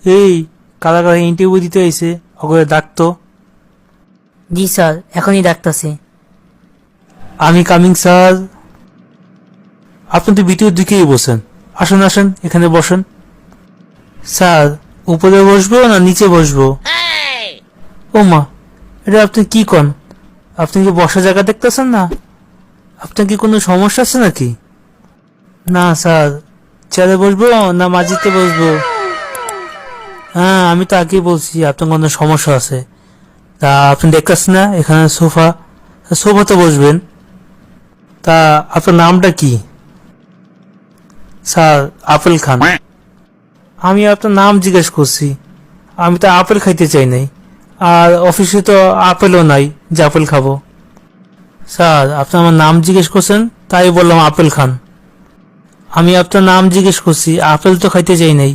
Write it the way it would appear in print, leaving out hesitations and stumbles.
এই কারা কারা ইন্টারভিউ দিতে আইছে ওগুলো ডাকতো। জি স্যার, এখনই ডাকতাছি। আমি কামিং স্যার। আপনি তো ভিতরের দিকেই বসেন, আসেন আসেন এখানে বসেন। স্যার উপরে বসবো না নিচে বসবো? ও মা, এটা আপনি কি কন? আপনি কি বসার জায়গা দেখতেছেন না? আপনার কি কোনো সমস্যা আছে নাকি? না স্যার, চেয়ারে বসবো না মাঝিতে বসবো? হ্যাঁ আমি তো আগেই বলছি আপনার কোনো সমস্যা আছে। তা আপনি দেখতেছেন না এখানে সোফা, সোফাতে বসবেন। তা আপনার নামটা কি? স্যার আপেল খান। আমি আপনার নাম জিজ্ঞেস করছি, আমি তো আপেল খাইতে চাই নাই, আর অফিসে তো আপেলও নাই যে আপেল খাবো। স্যার আপনি আমার নাম জিজ্ঞেস করছেন তাই বললাম আপেল খান। আমি আপনার নাম জিজ্ঞেস করছি, আপেল তো খাইতে চাই নাই।